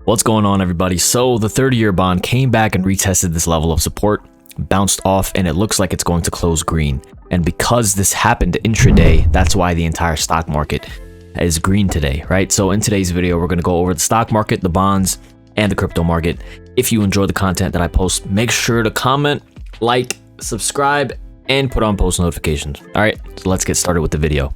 What's going on, everybody? So the 30-year bond came back and retested this level of support, bounced off, and it looks like it's going to close green. And because this happened intraday, that's why the entire stock market is green today, right? So in today's video, we're going to go over the stock market, the bonds, and the crypto market. If you enjoy the content that I post, make sure to comment, like, subscribe, and put on post notifications. All right, so let's get started with the video.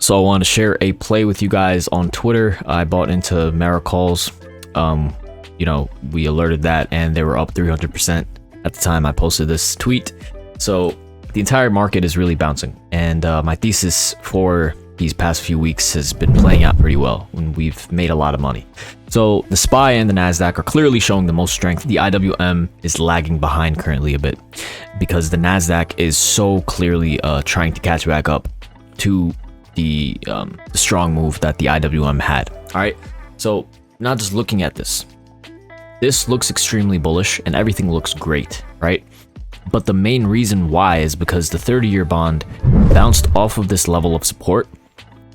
So I want to share a play with you guys on Twitter. I bought into Miracles. We alerted that and they were up 300% at the time I posted this tweet. So the entire market is really bouncing. And my thesis for these past few weeks has been playing out pretty well when we've made a lot of money. So the SPY and the NASDAQ are clearly showing the most strength. The IWM is lagging behind currently a bit because the NASDAQ is so clearly trying to catch back up to the strong move that the IWM had. All right, so now just looking at this looks extremely bullish and everything looks great, right? But the main reason why is because the 30-year bond bounced off of this level of support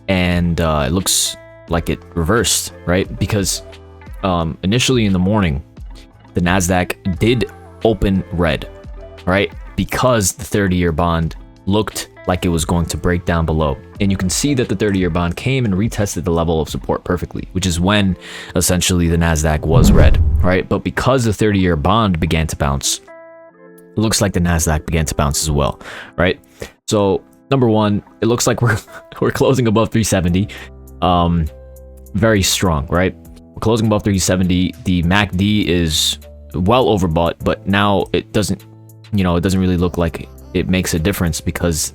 and it looks like it reversed, right? Because initially in the morning the NASDAQ did open red, right? Because the 30-year bond looked like it was going to break down below. And you can see that the 30-year bond came and retested the level of support perfectly, which is when essentially the NASDAQ was red, right? But because the 30-year bond began to bounce, it looks like the NASDAQ began to bounce as well, right? So number one, it looks like we're closing above 370. Very strong, right? We're closing above 370. The MACD is well overbought, but now it doesn't really look like it makes a difference because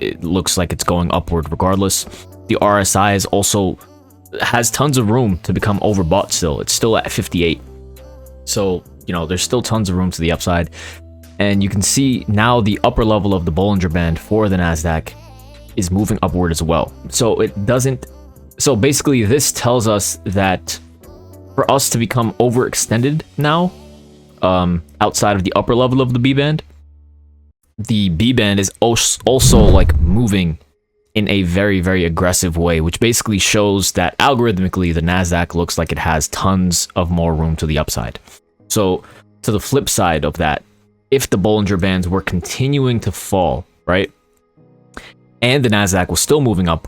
it looks like it's going upward regardless. The RSI is also has tons of room to become overbought still. It's still at 58. So, there's still tons of room to the upside. And you can see now the upper level of the Bollinger Band for the NASDAQ is moving upward as well. So basically this tells us that for us to become overextended now, outside of the upper level of the B band, the B band is also like moving in a very, very aggressive way, which basically shows that algorithmically the NASDAQ looks like it has tons of more room to the upside. So to the flip side of that, if the Bollinger Bands were continuing to fall, right, and the NASDAQ was still moving up,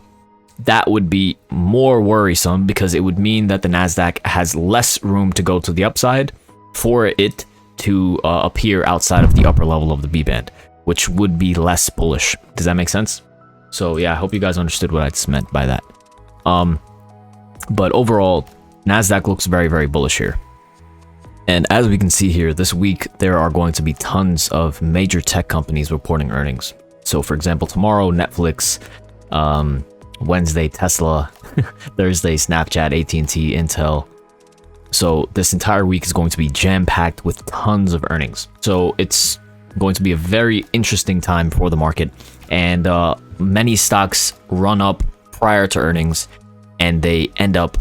that would be more worrisome because it would mean that the NASDAQ has less room to go to the upside for it to appear outside of the upper level of the B band, which would be less bullish. Does that make sense? So yeah, I hope you guys understood what I just meant by that. But overall, NASDAQ looks very, very bullish here. And as we can see here, this week, there are going to be tons of major tech companies reporting earnings. So for example, tomorrow, Netflix, Wednesday, Tesla, Thursday, Snapchat, AT&T, Intel. So this entire week is going to be jam-packed with tons of earnings. So it's going to be a very interesting time for the market. And many stocks run up prior to earnings and they end up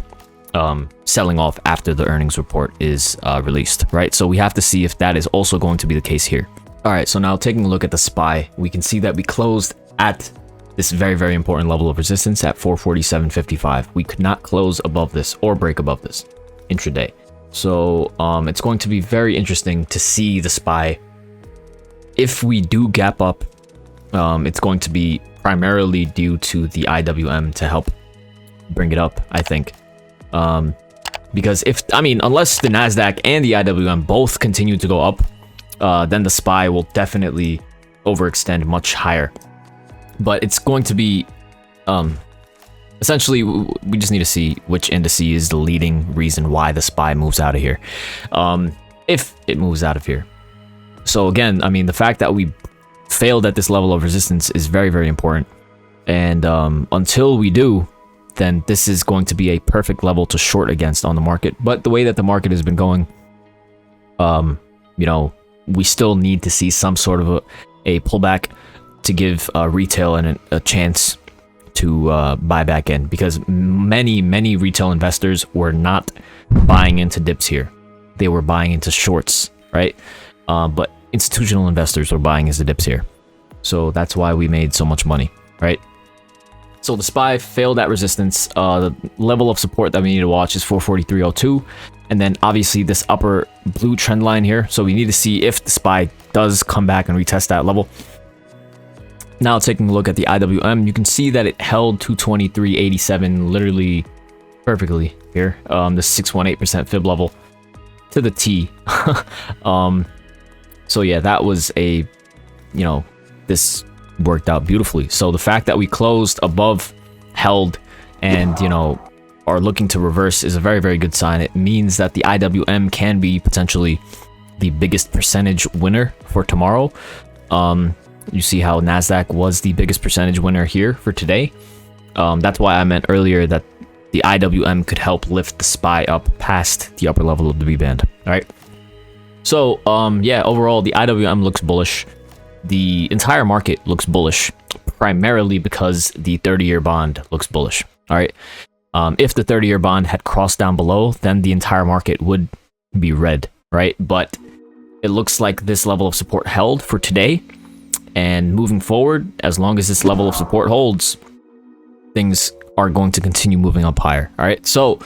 selling off after the earnings report is released, right? So we have to see if that is also going to be the case here. All right, so now taking a look at the SPY, we can see that we closed at this very, very important level of resistance at 447.55. We could not close above this or break above this intraday. So it's going to be very interesting to see the SPY. If we do gap up, it's going to be primarily due to the IWM to help bring it up, I think. Because unless the NASDAQ and the IWM both continue to go up, then the SPY will definitely overextend much higher. But it's going to be, essentially, we just need to see which indice is the leading reason why the SPY moves out of here. If it moves out of here. So again, the fact that we failed at this level of resistance is very, very important. And until we do, then this is going to be a perfect level to short against on the market. But the way that the market has been going, we still need to see some sort of a pullback to give retail a chance to buy back in, because many retail investors were not buying into dips here. They were buying into shorts, right? But institutional investors were buying as the dips here. So that's why we made so much money, right? So the SPY failed at resistance. The level of support that we need to watch is 443.02. And then obviously this upper blue trend line here. So we need to see if the SPY does come back and retest that level. Now taking a look at the IWM, you can see that it held 223.87 literally perfectly here. The 618% fib level to the T. So yeah, that was a, this worked out beautifully. So the fact that we closed above, held, and are looking to reverse is a very, very good sign. It means that the IWM can be potentially the biggest percentage winner for tomorrow. You see how NASDAQ was the biggest percentage winner here for today. That's why I meant earlier that the IWM could help lift the SPY up past the upper level of the B band. All right. So yeah, overall the IWM looks bullish. The entire market looks bullish, primarily because the 30-year bond looks bullish. All right. If the 30-year bond had crossed down below, then the entire market would be red, right? But it looks like this level of support held for today. And moving forward, as long as this level of support holds, things are going to continue moving up higher. All right. So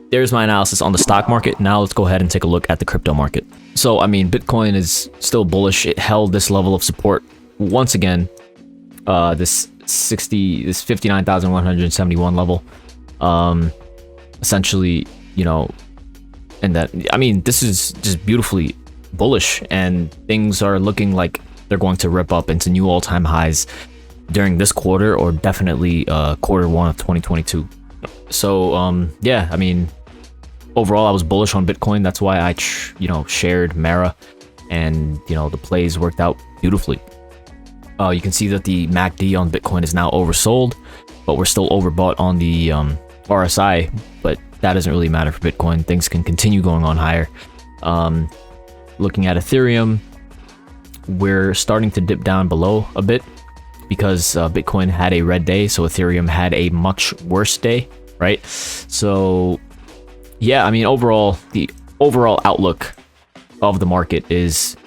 there's my analysis on the stock market. Now let's go ahead and take a look at the crypto market. So, I mean, Bitcoin is still bullish. It held this level of support once again, this 59,171 level. Essentially, and that, I mean, this is just beautifully bullish, and things are looking like they're going to rip up into new all-time highs during this quarter, or definitely quarter one of 2022. So, yeah, I mean, overall, I was bullish on Bitcoin. That's why I, shared Mara, and, the plays worked out beautifully. You can see that the MACD on Bitcoin is now oversold, but we're still overbought on the RSI, but that doesn't really matter for Bitcoin. Things can continue going on higher. Looking at Ethereum, we're starting to dip down below a bit because Bitcoin had a red day, so Ethereum had a much worse day, right? So yeah, I mean, overall, the overall outlook of the market is,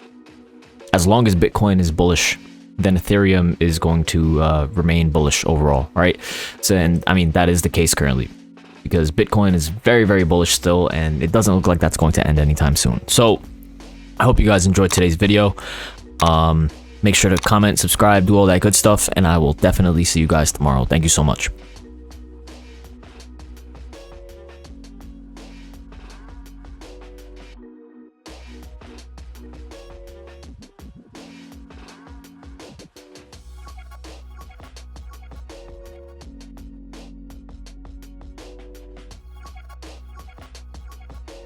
as long as Bitcoin is bullish, then Ethereum is going to remain bullish overall, right? So, and I mean, that is the case currently, because Bitcoin is very, very bullish still, and it doesn't look like that's going to end anytime soon. So I hope you guys enjoyed today's video. Make sure to comment, subscribe, do all that good stuff, and I will definitely see you guys tomorrow. Thank you so much.